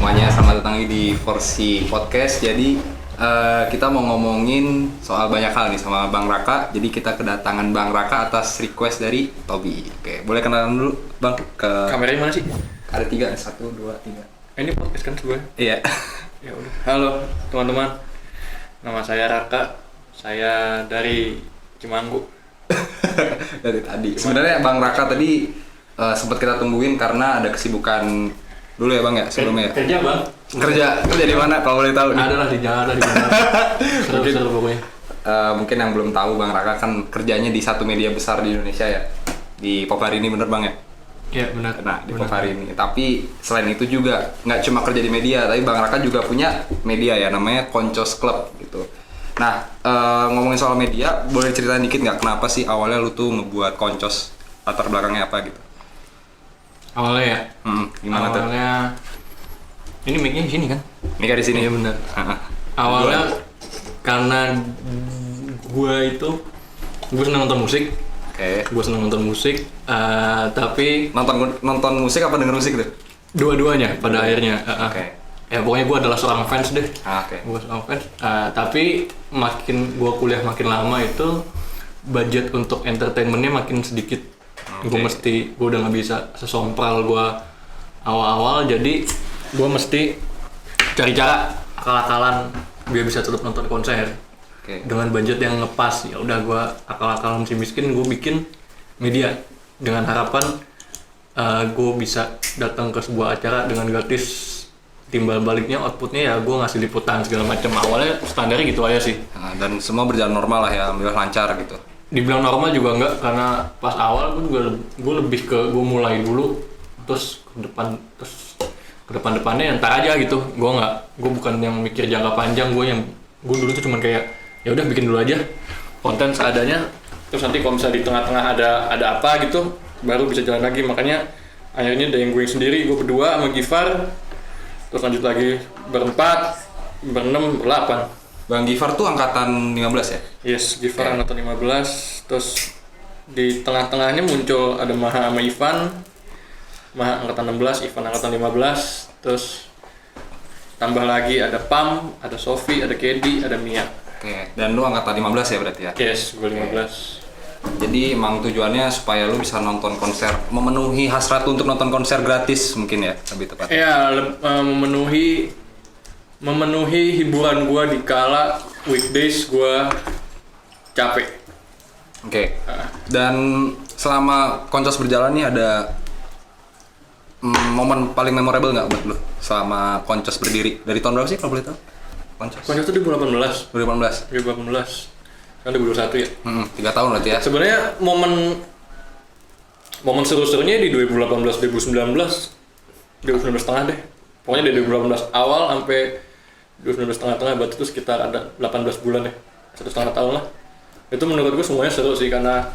semuanya, selamat datang lagi di Forsi Podcast. Jadi kita mau ngomongin soal banyak hal nih sama Bang Raka. Jadi kita kedatangan Bang Raka atas request dari Tobi. Oke, boleh kenalan dulu Bang ke kameranya mana sih? Ada 3, 1, 2, 3. Ini podcast kan sebuah. Iya. Ya udah. Halo teman-teman. Nama saya Raka. Saya dari Cimanggu. Dari tadi. Sebenarnya Bang Raka tadi sempat kita tungguin karena ada kesibukan dulu ya Bang ya sebelumnya ya. Kerja Bang. Kerja di mana kalau boleh tahu nih? Adalah di Jakarta di mana. Seru pokoknya. Mungkin yang belum tahu Bang Raka kan kerjanya di satu media besar di Indonesia ya. Di Popharini bener Bang ya? Iya benar. Nah di Popharini. Tapi selain itu juga nggak cuma kerja di media, tapi Bang Raka juga punya media ya namanya Koncos Club gitu. Nah ngomongin soal media, boleh ceritain dikit nggak kenapa sih awalnya lu tuh ngebuat Koncos, latar belakangnya apa gitu? Awalnya ya. Gimana tuh? Awalnya ini mic-nya di sini kan? Nikah di sini. Iya benar. Awalnya karena gue senang nonton musik. Oke. Gue senang nonton musik, tapi Nonton musik apa denger musik tuh? dua-duanya pada akhirnya. Oke. Ya pokoknya gue adalah seorang fans deh. Oke. Gue seorang fans. Tapi makin gue kuliah makin lama itu budget untuk entertainmentnya makin sedikit. Gue udah nggak bisa sesompral gue awal-awal, jadi gue mesti cari cara akal-akalan biar bisa tetap nonton konser. Dengan budget yang ngepas. Ya udah gue akal-akalan si miskin, gue bikin media dengan harapan gue bisa datang ke sebuah acara dengan gratis. Timbal baliknya outputnya ya gue ngasih liputan segala macam. Awalnya standarnya gitu aja sih. Dan semua berjalan normal lah ya, alhamdulillah lancar gitu. Dibilang normal juga enggak, karena pas awal gue lebih ke gue mulai dulu terus ke depannya ntar aja gitu. Gue bukan yang mikir jangka panjang. Gue dulu tuh cuman kayak ya udah bikin dulu aja konten seadanya, terus nanti kalau misalnya di tengah-tengah ada apa gitu baru bisa jalan lagi. Makanya akhirnya ada yang gue sendiri, gue berdua sama Gifar, terus lanjut lagi berempat, berenam, berlapan. Bang Gifar tuh angkatan 15 ya? Yes, Gifar angkatan 15. Terus di tengah-tengahnya muncul ada Maha sama Ivan. Maha angkatan 16, Ivan angkatan 15. Terus tambah lagi ada Pam, ada Sofi, ada Kedi, ada Mia. Oke. Dan lu angkatan 15 ya berarti ya? Yes, gue 15. Jadi emang tujuannya supaya lu bisa nonton konser, memenuhi hasrat untuk nonton konser gratis mungkin ya, lebih tepat. Ya, memenuhi hiburan gua di kala weekdays gua capek. Oke. Dan selama Koncos berjalan nih ada momen paling memorable nggak buat lu selama Koncos berdiri? Dari tahun berapa sih kalau boleh tahu? Koncos Konser itu 2018. 2018. Kan 2021 ya. 3 tahun berarti ya. Sebenarnya momen seru-serunya di 2018, 2019 setengah deh. Pokoknya dari 2018 awal sampai 2019 tengah-tengah, berarti itu sekitar ada 18 bulan ya, 1,5 tahun lah. Itu menurut gue semuanya seru sih, karena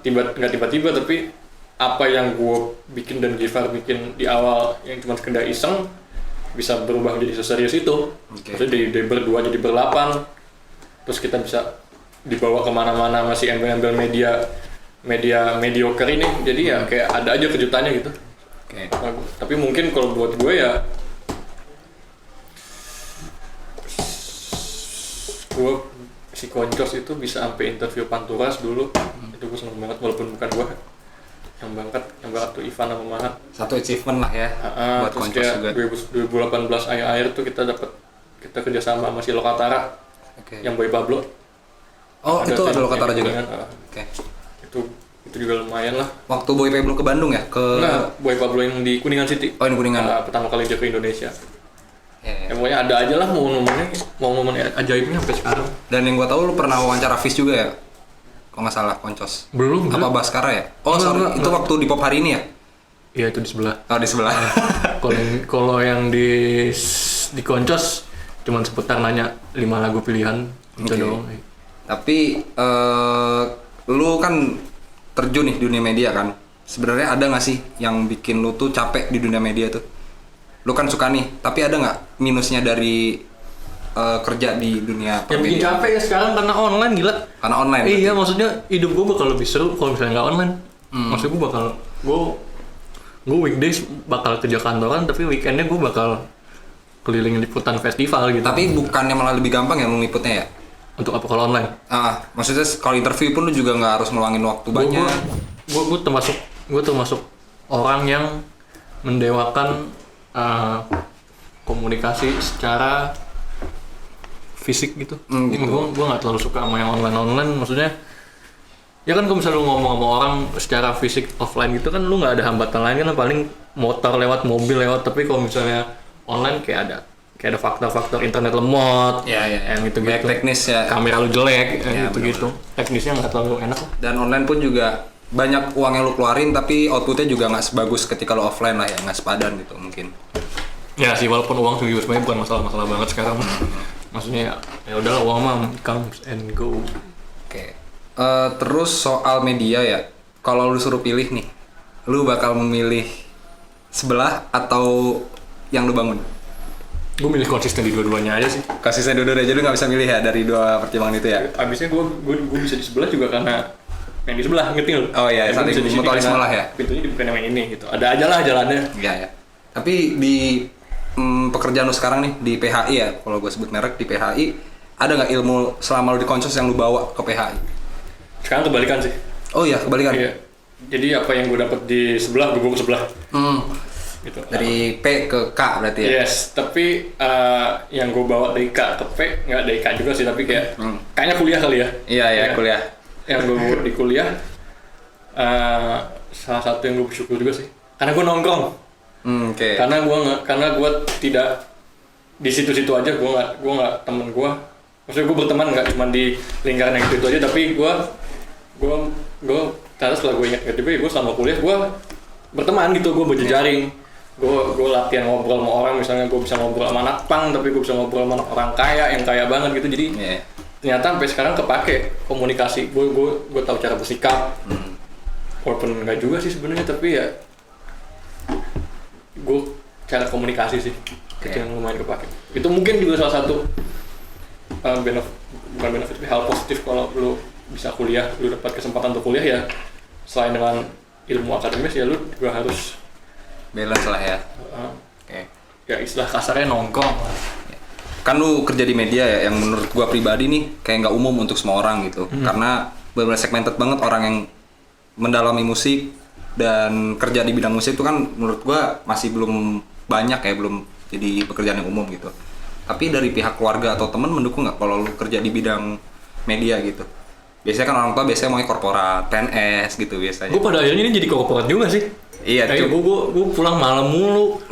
nggak tiba-tiba, tapi apa yang gue bikin dan Gifar bikin di awal yang cuma sekedar iseng bisa berubah menjadi seserius itu. Maksudnya dari berdua jadi berlapan, terus kita bisa dibawa kemana-mana, masih embel-embel media mediocre ini. Jadi ya kayak ada aja kejutannya gitu. Tapi mungkin kalau buat gue ya, gue si Koncos itu bisa sampai interview Panturas dulu. Itu gue seneng banget, walaupun bukan gue yang berangkat tuh Ivan sama Mahat. Satu achievement lah ya buat Koncos juga. 2018 akhir tuh kita kerja sama si Lokatara. Yang Boy Pablo. Oh, itu ada Lokatara juga. Itu juga lumayan lah. Waktu Boy Pablo ke Bandung ya? Enggak, Boy Pablo yang di Kuningan City. Oh, di Kuningan. Pertama kali dia ke Indonesia. Ya pokoknya ada aja lah momen ajaibnya sampai sekarang. Dan yang gua tahu lu pernah wawancara Fis juga ya? Kalau nggak salah Koncos. Belum. Apa Baskara ya? Oh, sorry, itu waktu di Popharini ya? Iya, itu di sebelah. Oh, di sebelah. Kalau yang di Koncos cuman seputar nanya 5 lagu pilihan gitu doang. Tapi lu kan terjun nih di dunia media kan. Sebenarnya ada nggak sih yang bikin lu tuh capek di dunia media tuh? Lu kan suka nih, tapi ada nggak minusnya dari kerja di dunia yang bikin capek ya sekarang karena online, gila. Karena online. Iya, maksudnya hidup gue bakal lebih seru kalau misalnya nggak online. Maksud gue gue weekdays bakal kerja kantoran, tapi weekendnya gue bakal keliling liputan festival gitu. Tapi bukannya malah lebih gampang ya meliputnya ya? Untuk apa kalau online? Maksudnya kalau interview pun lu juga nggak harus ngeluangin waktu banyak. Gue termasuk orang yang mendewakan komunikasi secara fisik gitu. Gitu. Gue nggak terlalu suka sama yang online. Maksudnya ya kan kalau misalnya lu ngomong sama orang secara fisik offline gitu kan lu nggak ada hambatan lain kan, paling motor lewat, mobil lewat. Tapi kalau misalnya online kayak ada faktor-faktor internet lemot, yang gitu-gitu. Banyak teknis ya. Kamera lu jelek, Ya, gitu-gitu. Teknisnya nggak terlalu enak lah. Dan online pun juga banyak uang yang lu keluarin, tapi outputnya juga nggak sebagus ketika lu offline lah ya, nggak sepadan gitu mungkin. Ya sih, walaupun uang juga sebenarnya bukan masalah banget sekarang. Maksudnya ya udahlah, uang mah comes and go. Oke. Terus soal media ya, kalau lu suruh pilih nih, lu bakal memilih sebelah atau yang lu bangun? Gue milih konsisten di dua-duanya aja sih. Konsisten dua-duanya aja, lu nggak bisa milih ya dari dua pertimbangan itu ya? Abisnya gue bisa di sebelah juga karena yang di sebelah, ngerti lu? Oh iya, saling mutualisme lah ya. Pintunya dibuka yang ini gitu. Ada aja lah jalannya. Iya ya. Tapi di pekerjaan lu sekarang nih di PHI ya, kalau gue sebut merek di PHI, ada nggak ilmu selama lu di Konsos yang lu bawa ke PHI? Sekarang kebalikan sih. Oh iya, kebalikan. Iya. Jadi apa yang gue dapet di sebelah, gue bawa ke sebelah. Gitu. Dari P ke K berarti ya? Yes, tapi yang gue bawa dari K ke P, nggak dari K juga sih, tapi kayak kayaknya kuliah kali ya. Iya, kuliah. Yang gue bawa di kuliah, salah satu yang gue bersyukur juga sih, karena gue nongkrong. Oke. Karena gue tidak di situ-situ aja, gue nggak temen gue. Maksudnya gue berteman nggak cuma di lingkaran yang itu aja, tapi gue ternyata setelah gue ingat juga, gue selama kuliah gue berteman gitu, gue berjejaring, gue latihan ngobrol sama orang, misalnya gue bisa ngobrol sama anak pang, tapi gue bisa ngobrol sama orang kaya yang kaya banget gitu, jadi ternyata sampai sekarang kepake komunikasi, gue tahu cara bersikap, walaupun nggak juga sih sebenarnya, tapi ya gue cara komunikasi sih itu yang lumayan kepake. Itu mungkin juga salah satu bukan benefit, hal positif kalau lu bisa kuliah, lu dapat kesempatan untuk kuliah ya, selain dengan ilmu akademis ya lu juga harus balance lah ya. Ya istilah kasarnya nongkrong lah. Kan lu kerja di media ya, yang menurut gua pribadi nih kayak nggak umum untuk semua orang gitu. Karena benar-benar segmented banget orang yang mendalami musik dan kerja di bidang musik itu kan menurut gua masih belum banyak ya, belum jadi pekerjaan yang umum gitu. Tapi dari pihak keluarga atau teman mendukung nggak kalau lu kerja di bidang media gitu? Biasanya kan orang tua biasanya mau korporat, PNS gitu biasanya. Gue pada akhirnya ini jadi korporat juga sih. Iya, gue pulang malam mulu.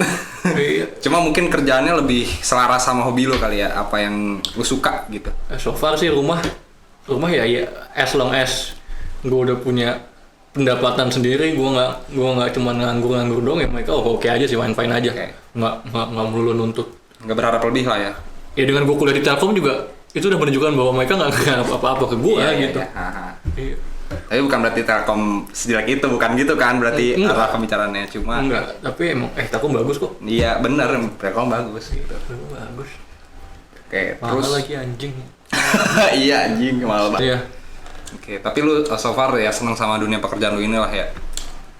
Cuma mungkin kerjaannya lebih selaras sama hobi lo kali ya, apa yang lo suka gitu. So far sih rumah ya as long as gue udah punya pendapatan sendiri, gue nggak cuma nganggur doang ya, mereka oke aja sih, fine aja. Nggak melulu nuntut. Nggak berharap lebih lah ya. Ya dengan gue kuliah di Telkom juga itu udah menunjukkan bahwa mereka nggak apa-apa ke gue gitu. Iya. Tapi bukan berarti Telkom sejelek itu, bukan gitu kan berarti arah pembicaraannya, cuma enggak, tapi emang Telkom bagus kok. Iya bener, Telkom bagus gitu. Bagus. Oke, mahal terus lagi anjing. Iya anjing, mahal banget. Iya. Oke, tapi lu so far ya seneng sama dunia pekerjaan lu ini lah ya?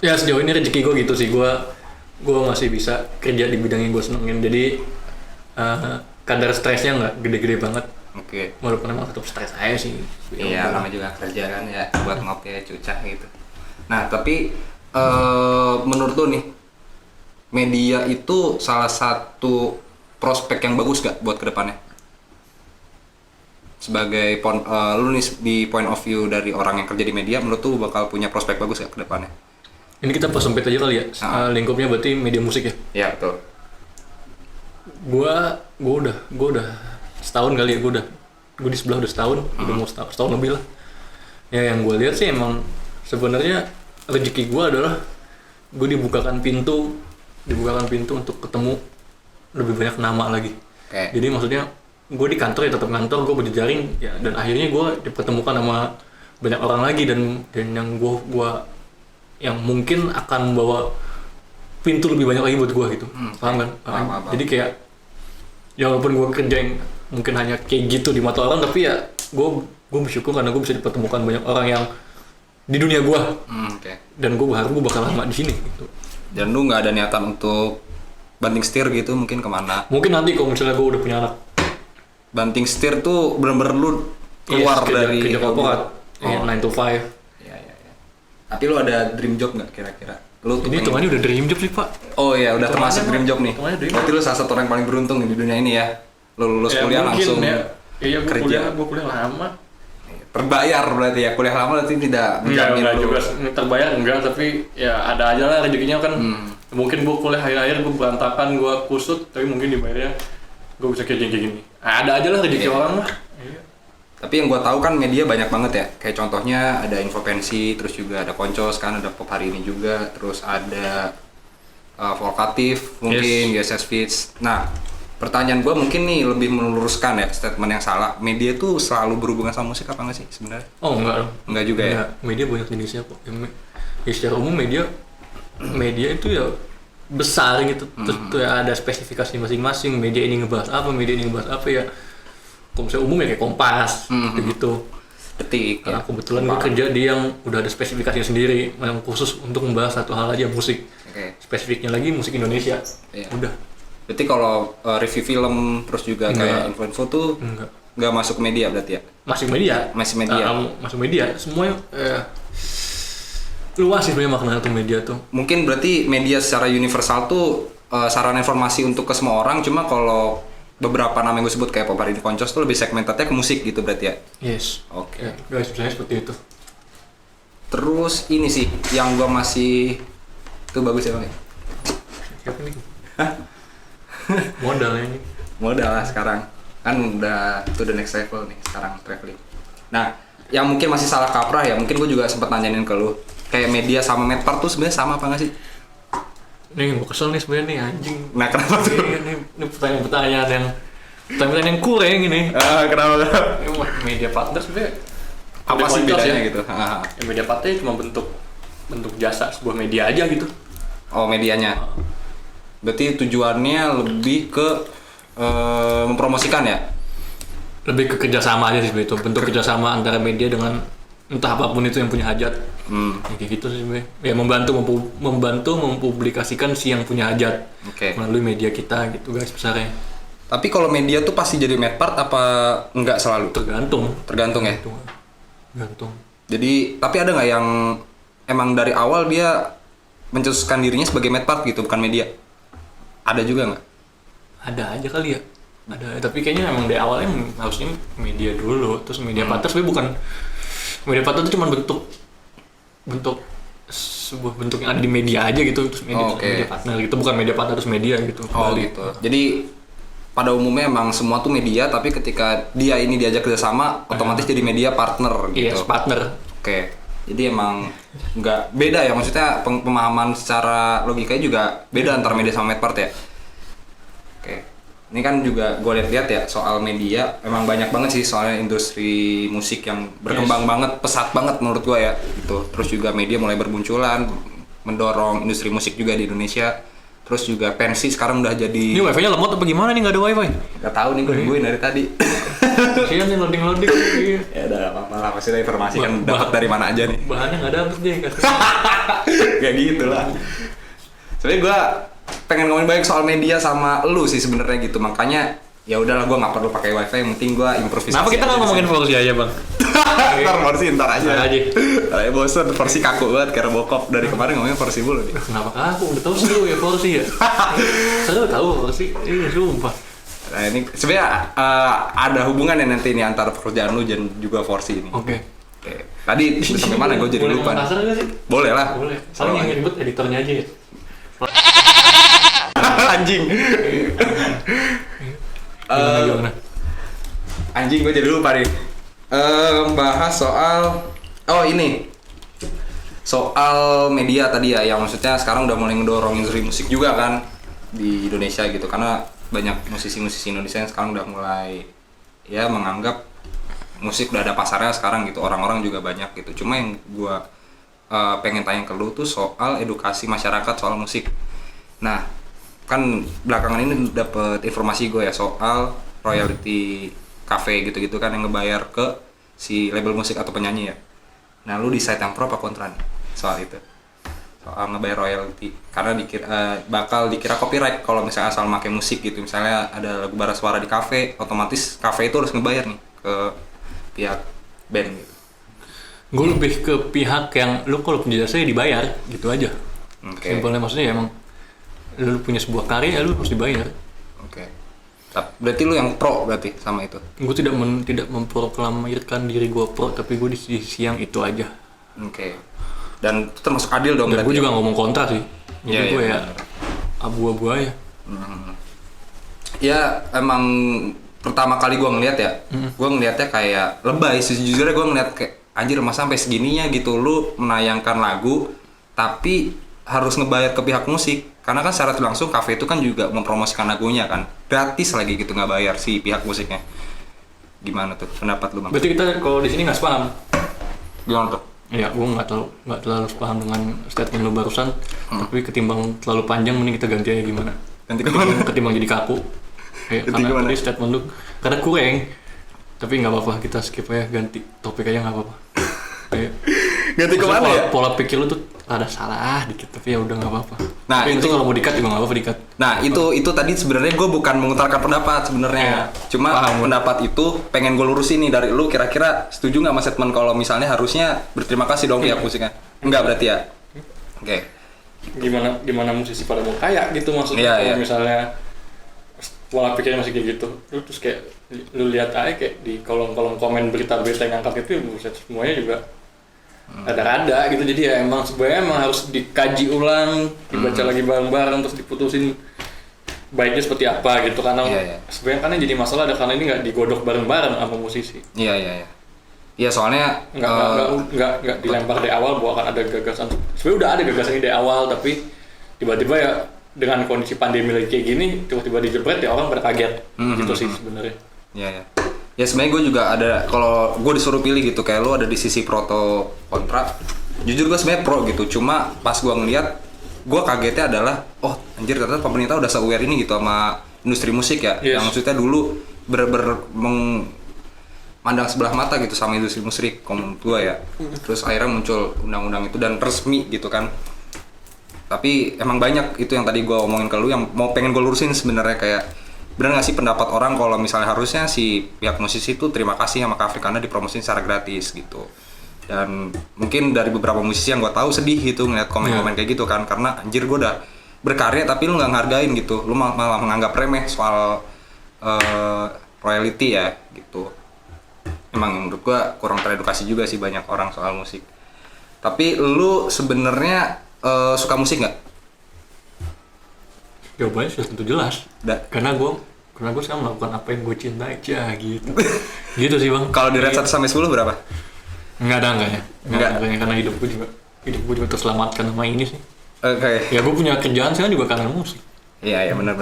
Ya sejauh ini rezeki gue gitu sih, gue masih bisa kerja di bidang yang gue senengin, jadi kadar stresnya nggak gede-gede banget. Oke. Walaupun emang tetap stres aja sih. Iya, namanya juga kerja kan ya, buat ngopi ya cucah gitu. Nah, tapi menurut lu nih, media itu salah satu prospek yang bagus gak buat kedepannya? Sebagai lu nih di point of view dari orang yang kerja di media, menurut lu bakal punya prospek bagus gak kedepannya? Ini kita persempit aja kali ya, lingkupnya berarti media musik ya? Iya, betul. Gue udah setahun kali ya, gue di sebelah udah setahun, udah mau setahun lebih lah. Ya yang gue lihat sih emang sebenarnya rezeki gue adalah gue dibukakan pintu untuk ketemu lebih banyak nama lagi. Jadi maksudnya gue di kantor ya tetap kantor, gue berjejaring ya, dan akhirnya gue dipertemukan sama banyak orang lagi, dan yang gue yang mungkin akan membawa pintu lebih banyak lagi buat gue gitu. Paham kan? Paham. Jadi kayak ya walaupun gue kerja yang mungkin hanya kayak gitu di mata orang, tapi ya gue bersyukur karena gue bisa dipertemukan banyak orang yang di dunia gue. Dan gue berharap gue bakal lama di sini gitu. Dan lu nggak ada niatan untuk banting setir gitu mungkin kemana? Mungkin nanti kalau misalnya gue udah punya anak. Banting setir tuh bener-bener lu keluar dari kerja korporat. Oh. 9 to 5. Ya. Tapi lu ada dream job nggak kira-kira? Lu tuh Ini hitungannya udah dream job sih, Pak. Oh iya, udah termasuk Hitungannya dream job nih. hitungannya dream Berarti lu salah satu orang yang paling beruntung di dunia ini ya. Lu lulus kuliah mungkin langsung ya. Iya, kerja. gue kuliah lama. Terbayar berarti ya. Kuliah lama berarti tidak menjamin Enggak lu. juga terbayar enggak, tapi ya ada aja lah rezekinya kan. Mungkin gue kuliah akhir-akhir gue berantakan, gue kusut, tapi mungkin dibayarnya gue bisa kayak gini. Ada aja lah rezeki orang lah. Iya. Tapi yang gua tahu kan media banyak banget ya. Kayak contohnya ada Infopensi, terus juga ada Koncos kan, ada Pop Hari Ini juga, terus ada Volkatif, mungkin GSS Feeds. Nah, pertanyaan gua mungkin nih lebih meluruskan ya statement yang salah. Media tuh selalu berhubungan sama musik apa nggak sih sebenarnya? Oh enggak dong. Enggak juga ya? Media banyak jenisnya kok. Ya, secara umum media itu ya besar gitu. Terus tuh ya ada spesifikasi masing-masing. Media ini ngebahas apa, media ini ngebahas apa ya. Kalau misalnya umum ya kayak Kompas, gitu. Detik. Karena kebetulan gue kerja di yang udah ada spesifikasinya sendiri, yang khusus untuk membahas satu hal aja musik. Oke. Spesifiknya lagi musik Indonesia. Iya. Udah. Berarti kalau review film terus juga kayak info-info tuh Enggak. nggak masuk media berarti ya? Masih media. Masih media. Masuk media. Semuanya luas sih sebenarnya makna tuh media tuh. Mungkin berarti media secara universal tuh sarana informasi untuk ke semua orang, cuma kalau beberapa nama yang gue sebut kayak Pop Hari Ini, Koncos tuh lebih segmentednya ke musik gitu berarti ya? Yes. Oke. Ya, guys, misalnya seperti itu. Terus ini sih yang gue masih tuh bagus ya bang ya? Siapa nih? Modalnya ini. Modal lah sekarang kan udah to the next level nih sekarang traveling. Nah yang mungkin masih salah kaprah ya, mungkin gue juga sempat nanyain ke lu kayak media sama medpart tuh sebenarnya sama apa nggak sih? Nih gue kesel nih sebenarnya nih anjing. Nah kenapa tuh? Ini pertanyaan yang kurang ini. Kenapa? Media partner sebenarnya Apa sih Koncos bedanya ya? gitu? Ya, media partner cuma bentuk jasa sebuah media aja gitu. Oh medianya. Berarti tujuannya lebih ke mempromosikan ya? Lebih ke kerjasama aja sih sebenarnya itu, bentuk kerjasama antara media dengan entah apapun itu yang punya hajat. Ya, kayak gitu sih sebenarnya. Ya membantu mempublikasikan si yang punya hajat melalui media kita gitu guys besarnya. Tapi kalau media tuh pasti jadi medpart apa enggak selalu? Tergantung ya? Tergantung. Jadi, tapi ada nggak yang emang dari awal dia mencetuskan dirinya sebagai medpart gitu, bukan media? Ada juga nggak? Ada aja kali ya. Ada, tapi kayaknya emang dari awalnya harusnya media dulu, terus media partner sebenarnya bukan. Media partner itu cuma sebuah bentuk yang ada di media aja gitu, terus media partner gitu, bukan media partner terus media gitu. Oh gitu. Jadi pada umumnya emang semua tuh media, tapi ketika dia ini diajak kerjasama, otomatis jadi media partner gitu. Yes, partner. Oke. Jadi emang nggak beda ya, maksudnya pemahaman secara logikanya juga beda antara media sama medpart ya. Oke. Ini kan juga gue lihat-lihat ya soal media, emang banyak banget sih soalnya industri musik yang berkembang banget, pesat banget menurut gue ya gitu. Terus juga media mulai berbunculan, mendorong industri musik juga di Indonesia. Terus juga pensi sekarang udah jadi. Ini wifi-nya lemot apa gimana nih, nggak ada wifi? Gak tahu nih, gue nungguin dari tadi. Kasian nih loading. Ya udah apa-apa lah, pasti ada informasi kan dapat dari mana aja nih. Bahannya nggak dapet deh. Kayak gitu lah. Sebenarnya gue pengen ngomongin banyak soal media sama lu sih sebenarnya gitu, makanya ya udahlah gue nggak perlu pakai wifi, yang penting gue improvisasi. Kenapa kita nggak ngomongin Forsi aja bang? ntar aja. Ntar aja. Kayak bosen, Forsi kaku banget kayak Robocop dari kemarin ngomongin Forsi mulu nih. Kenapa kaku? Udah tahu seru ya Forsi ya. Seru tahu Forsi. Iya sumpah. Nah ini sebenarnya ada hubungan ya nanti ini antara pekerjaan lu dan juga Forsi ini. Oke. Tadi sampai mana gue jadi lupa. Boleh nggak sih? Boleh lah. Boleh. Soalnya yang ribet editornya aja ya. Anjing. Gimana? Anjing gue jadi lupa nih. Bahas soal ini soal media tadi ya, yang maksudnya sekarang udah mulai ngedorong industri musik juga kan di Indonesia gitu, karena banyak musisi-musisi Indonesia yang sekarang udah mulai ya menganggap musik udah ada pasarnya sekarang gitu, orang-orang juga banyak gitu. Cuma yang gua pengen tanya ke lu tuh soal edukasi masyarakat soal musik. Nah kan belakangan ini dapet informasi gue ya soal royalty cafe gitu-gitu kan yang ngebayar ke si label musik atau penyanyi ya. Nah lu di side yang pro apa kontra nih soal itu? soal ngebayar royalti karena bakal dikira copyright kalau misalnya asal pakai musik gitu. Misalnya ada lagu bara suara di kafe, otomatis kafe itu harus ngebayar nih ke pihak band gitu. Gue lebih ke pihak yang lu kalau punya jasa ya dibayar gitu aja. Simpelnya maksudnya ya emang lu punya sebuah karya lu harus dibayar. Berarti lu yang pro berarti sama itu? Gue tidak memproklamirkan diri gue pro, tapi gue di sisi yang itu aja. Dan itu termasuk adil dong. Dan gue juga ngomong kontra sih. Jadi gue ya abu-abu aja. Ya emang pertama kali gue ngeliat ya, gue ngeliatnya kayak lebay. Sejujurnya gue ngeliat kayak anjir masa sampai segininya gitu lu menayangkan lagu tapi harus ngebayar ke pihak musik. Karena kan secara langsung kafe itu kan juga mempromosikan lagunya kan, gratis lagi gitu nggak bayar si pihak musiknya. Gimana tuh pendapat lu bang? Berarti kita kalau di sini nggak sepaham. Gimana tuh? Ya gue nggak terlalu sepaham dengan statement lu barusan. Tapi ketimbang terlalu panjang mending kita ganti aja gimana? Ganti kemana? Ketimbang jadi kaku. Karena tadi statement lu karena kurang. Tapi nggak apa-apa, kita skip aja, ganti topik aja nggak apa-apa. Ganti kemana ya? Pola pikir lu tuh ada salah dikit, tapi ya udah nggak apa-apa. Nah tapi itu kalau mau dikat juga nggak apa-apa dikat. Nah itu tadi sebenarnya gue bukan mengutarakan pendapat sebenarnya, cuma pendapat itu pengen gue lurusin nih dari lu. Kira-kira setuju nggak mas Edmond kalau misalnya harusnya berterima kasih dong pihak musiknya? Enggak berarti ya? Gimana musisi pada mau kaya gitu maksudnya? Kalau misalnya pola pikirnya masih kayak gitu, lu terus kayak lu lihat aja kayak di kolom-kolom komen berita-berita yang ngangkat itu buset semuanya juga ada gitu. Jadi ya emang sebenarnya harus dikaji ulang, dibaca lagi bareng-bareng terus diputusin baiknya seperti apa gitu. Karena sebenarnya kan jadi masalah ada karena ini nggak digodok bareng-bareng sama musisi. Iya soalnya nggak dilempar dari awal bahwa akan ada gagasan. Sebenarnya udah ada gagasan ini dari awal, tapi tiba-tiba ya dengan kondisi pandemi lagi kayak gini tiba-tiba dijebret ya orang pada kaget gitu sih sebenarnya. Ya sebenarnya gue juga ada, kalau gue disuruh pilih gitu kayak lu ada di sisi pro atau kontra. Jujur gue sebenarnya pro gitu, cuma pas gue ngeliat gue kagetnya adalah oh anjir ternyata pemerintah udah se-aware ini gitu sama industri musik ya. Yang maksudnya dulu mandang sebelah mata gitu sama industri musik menurut gue ya. Terus akhirnya muncul undang-undang itu dan resmi gitu kan. Tapi emang banyak itu yang tadi gue omongin ke lu yang mau pengen gue lurusin sebenarnya, kayak benar nggak sih pendapat orang kalau misalnya harusnya si pihak musisi itu terima kasih sama kafe karena dipromosin secara gratis gitu. Dan mungkin dari beberapa musisi yang gue tahu sedih gitu ngeliat komen-komen kayak gitu kan, karena anjir gue udah berkarya tapi lu nggak ngehargain gitu, lu malah menganggap remeh soal royalty ya gitu. Emang menurut gue kurang teredukasi juga sih banyak orang soal musik. Tapi lu sebenarnya suka musik nggak? Jawabannya sudah tentu jelas. Karena gue sekarang melakukan apa yang gue cintai aja gitu. Gitu sih bang. Kalau di rate 1 sampai 10 berapa? Enggak karena hidup gue juga terselamatkan sama ini sih. Ya gue punya kerjaan sekarang juga karena musik. Iya benar.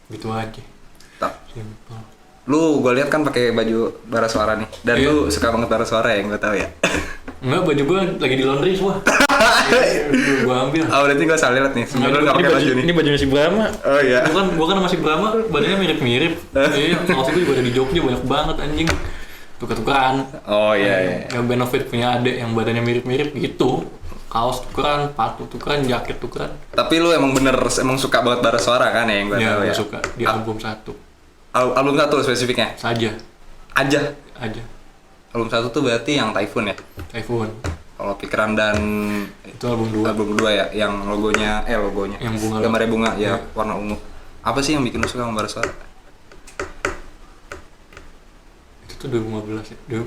Gitu aja. Simpel. Lu gue lihat kan pakai baju bara suara nih. Dan lu suka banget bara suara ya, gue tahu ya. Enggak, baju gue lagi di laundry semua. Gue ambil. Berarti gue salah lihat nih. Sebenarnya nggak pakai baju nih. Ini bajunya si Brahma. Oh iya. Gue kan masih Brahma, badannya mirip-mirip. Iya, maksud gue juga ada di Jogja banyak banget anjing. Tukar-tukaran. Oh iya. Yang benefit punya adek yang badannya mirip-mirip gitu. Kaos tukeran, sepatu tukeran, jaket tukeran. Tapi lu emang suka banget bara suara kan ya yang gue tahu ya? Iya, gue suka. Di album 1. Album 1 spesifiknya? Aja. Album 1 tuh berarti yang Typhoon ya? Typhoon. Kalau Pikiran dan itu album 2. Album 2 ya, yang logonya yang bunga. Gambarnya bunga ya, warna ungu. Apa sih yang bikin lu suka sama bara suara? Itu 2015 ya.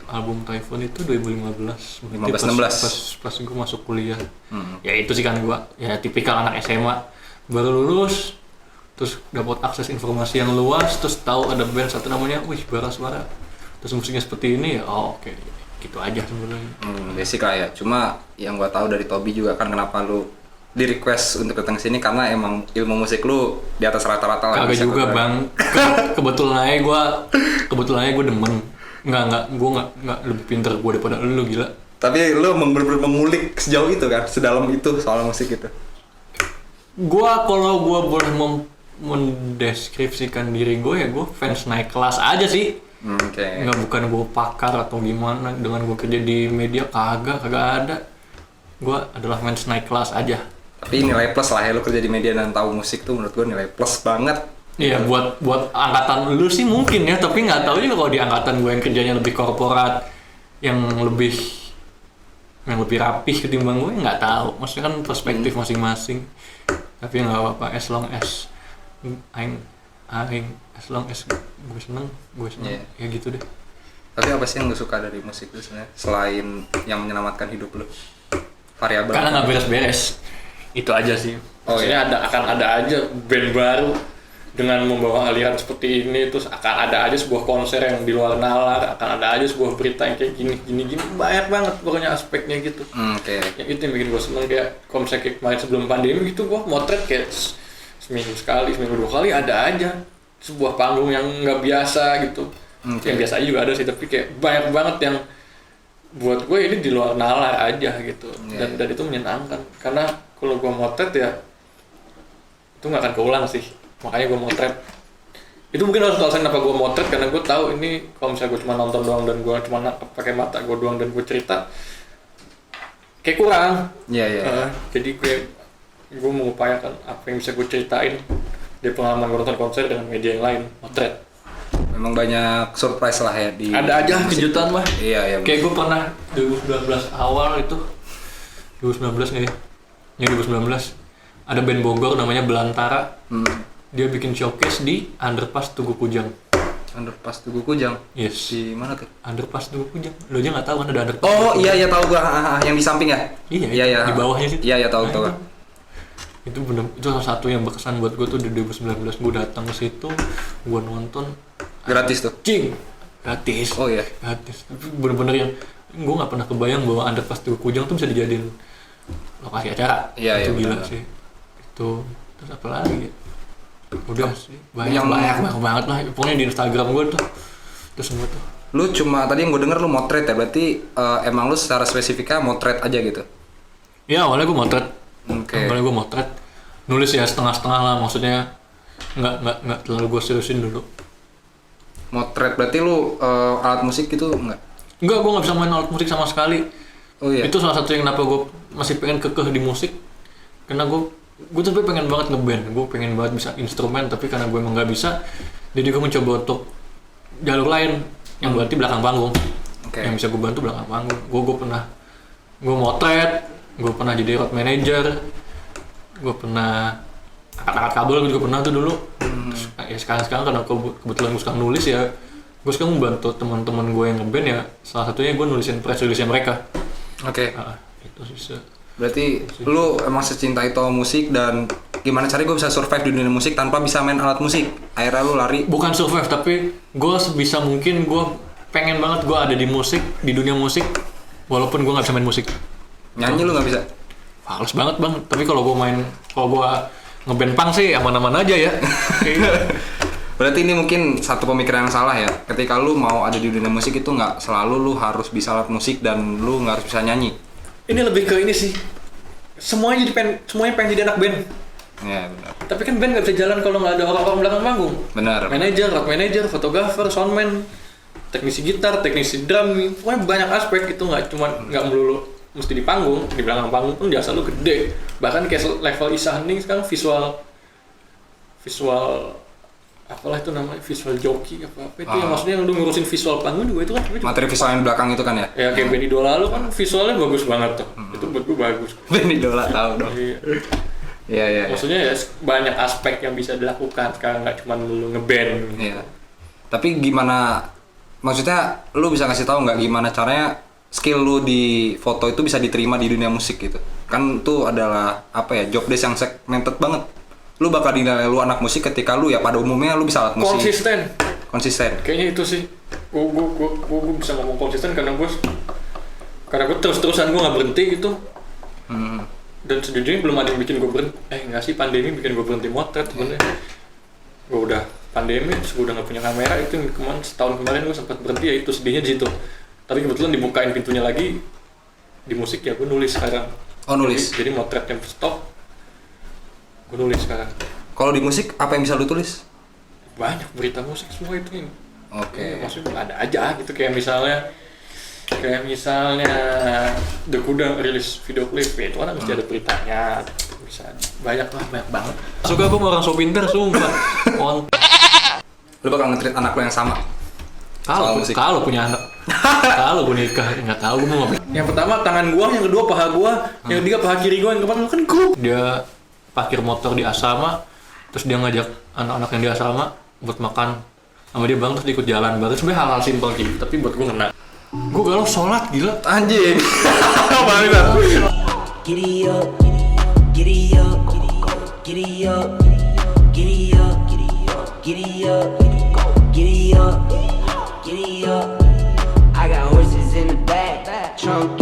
Album Typhoon itu 2015. 15-16. Pas gue masuk kuliah. Ya itu sih kan gue ya tipikal anak SMA baru lulus, terus dapat akses informasi yang luas, terus tahu ada band satu namanya bara suara. Terus musiknya seperti ini ya, oke. Gitu aja sebenarnya. Basic lah ya. Cuma yang gua tahu dari Tobi juga kan kenapa lu di request untuk datang sini karena emang ilmu musik lu di atas rata-rata lah. Kagak juga bang. Kebetulan aja gue demen. Gue nggak lebih pintar gue daripada lu gila. Tapi lu bener-bener mengulik sejauh itu kan, sedalam itu soal musik itu. Kalau gue boleh mendeskripsikan diri gue ya gue fans naik kelas aja sih. Nggak bukan gue pakar atau gimana dengan gue kerja di media kagak ada. gue adalah mens naik kelas aja. Tapi nilai plus lah ya, lu kerja di media dan tahu musik tuh menurut gue nilai plus banget. Iya, buat angkatan lu sih mungkin ya, tapi nggak tahu juga kalau di angkatan gue yang kerjanya lebih korporat, yang lebih rapih ketimbang gue, nggak tahu. Maksudnya kan perspektif masing-masing. Tapi nggak apa-apa, as long as aing as long as gue seneng Yeah. ya gitu deh. Tapi apa sih yang lu suka dari musik itu sebenarnya selain yang menyelamatkan hidup lu? Variabel. Karena nggak beres-beres, itu aja sih. Oh, Maksudnya akan ada aja band baru dengan membawa aliran seperti ini, terus akan ada aja sebuah konser yang di luar nalar, akan ada aja sebuah berita yang kayak gini, banyak banget pokoknya aspeknya gitu. Oke. Yang itu yang bikin gue seneng, kayak kalau misalnya kayak kemarin sebelum pandemi gitu, gue motret kayak seminggu sekali, seminggu 2 kali ada aja sebuah panggung yang nggak biasa gitu. Yang biasa aja juga ada sih, tapi kayak banyak banget yang buat gue ini di luar nalar aja gitu. Dan itu menyenangkan, karena kalau gue motret ya itu nggak akan keulang sih. Makanya gue motret. Itu mungkin harus alasan kenapa gue motret, karena gue tahu ini kalau misalnya gue cuma nonton doang dan gue cuma pakai mata gue doang dan gue cerita kayak kurang. Iya. Jadi gue mengupayakan apa yang bisa gue ceritain dari pengalaman gue nonton konser dengan media yang lain, motret. Memang banyak surprise lah ya di. Ada aja kejutan mah. Iya. Kayak gue pernah 2019 awal itu, 2019 nggak ya? Ya 2019 ada band Bogor namanya Belantara. Dia bikin showcase di Underpass Tugu Kujang. Underpass Tugu Kujang. Yes. Di mana tuh? Underpass Tugu Kujang. Lo aja nggak tahu kan ada Underpass. Oh iya tahu gua. Yang di samping ya? Iya. Di bawahnya sih. Iya tahu. Itu bener, itu salah satu yang berkesan buat gue tuh di 2019. Gue datang ke situ, gue nonton. Gratis tuh? Gratis. Oh iya. Gratis. Tapi bener-bener yang gue nggak pernah kebayang bahwa Underpass Tugu Kujang tuh bisa dijadiin lokasi acara. Iya, itu gila bener. sih. Itu terus apa lagi? Udah sih banyak banget lah. Pokoknya di Instagram gue tuh semua tuh. Lu cuma tadi yang gue denger lu motret ya, berarti emang lu secara spesifiknya motret aja gitu? Ya awalnya gue motret. Oke. Awalnya gue motret. Nulis ya setengah-setengah lah, maksudnya nggak terlalu gue seriusin dulu. Motret berarti lu alat musik gitu enggak? Enggak, gue nggak bisa main alat musik sama sekali. Oh iya. Itu salah satu yang kenapa gue masih pengen kekeh di musik, karena gue tapi pengen banget ngeband, gue pengen banget bisa instrumen, tapi karena gue emang nggak bisa, jadi gue mencoba untuk jalur lain yang berarti belakang panggung. Oke. Yang bisa gue bantu belakang panggung. Gue motret, gue pernah jadi road manager, gue pernah angkat kabel, gue juga pernah tuh dulu. Terus, ya sekarang karena kebetulan gue sekarang nulis ya, gue sekarang membantu teman-teman gue yang ngeband ya, salah satunya gue nulisin press release mereka. Oke. Itu sih. Berarti lu emang secinta itu musik, dan gimana caranya gue bisa survive di dunia musik tanpa bisa main alat musik? Akhirnya lu lari. Bukan survive, tapi gue sebisa mungkin gue pengen banget gue ada di musik, di dunia musik, walaupun gue nggak bisa main musik. Nyanyi lu nggak bisa? Males banget bang. Tapi kalau gue ngeband punk sih aman-aman aja ya. Berarti ini mungkin satu pemikiran yang salah ya. Ketika lu mau ada di dunia musik itu nggak selalu lu harus bisa alat musik dan lu nggak harus bisa nyanyi. Ini lebih ke ini sih. Semuanya pengen jadi anak band. Iya benar. Tapi kan band nggak bisa jalan kalau nggak ada orang-orang belakang panggung. Benar. Manajer, road manager, fotografer, soundman, teknisi gitar, teknisi drum, pokoknya banyak aspek. Itu nggak melulu mesti di panggung, di belakang panggung pun jasa lu gede. Bahkan kayak level Isa Hening sekarang visual apalah itu namanya, visual joki apa itu yang maksudnya yang lu ngurusin visual panggung juga itu kan materi visual yang di belakang itu kan ya? Ya kayak band idola lu kan visualnya bagus banget tuh. Itu buat gue bagus. Band idola tahu dong. Iya. Maksudnya ya banyak aspek yang bisa dilakukan sekarang, nggak cuma lu ngeband. Iya. Tapi gimana, maksudnya lu bisa ngasih tahu nggak gimana caranya skill lu di foto itu bisa diterima di dunia musik gitu? Kan itu adalah apa ya, job desk yang segmented banget. Lu bakal dinilai lu anak musik ketika lu ya pada umumnya lu bisa alat musik. Konsisten. Kayaknya itu sih. Gue bisa ngomong konsisten karena gue terus-terusan gue nggak berhenti gitu. Dan sejujurnya belum ada yang bikin gue berhenti. Nggak sih, pandemi bikin gue berhenti motret sebenarnya. Gue udah pandemi, terus gue udah nggak punya kamera. Itu yang setahun kemarin gue sempat berhenti, ya itu sedihnya di situ. Tapi kebetulan dibukain pintunya lagi di musik ya, gue nulis sekarang. Oh nulis. Jadi motret yang stop, gue nulis sekarang. Kalau di musik apa yang bisa lu tulis? Banyak berita musik semua itu. Oke. Maksudnya ada aja gitu, kayak misalnya Kayak misalnya The Kuda rilis video klip, ya itu kan mesti ada beritanya, bisa banyak banget. Suka gue sama orang so pinter, sumpah. Lu bakal nge-treat anak lu yang sama? Kalau punya anak, kalau gue nikah, nggak tahu gue mau ngapain. Yang pertama tangan gua, yang kedua paha gua, yang ketiga paha kiri gua, yang keempat kan gua. Dia parkir motor di asrama, terus dia ngajak anak-anak yang di asrama buat makan sama dia bang, terus dia ikut jalan bareng. Sebenarnya hal-hal simpel gitu, tapi buat gua kena. Gua galau sholat gila, Anjing. Banget. Giddy up, giddy up, giddy up, giddy up, giddy up, giddy up, giddy up. I got horses in the back, trunk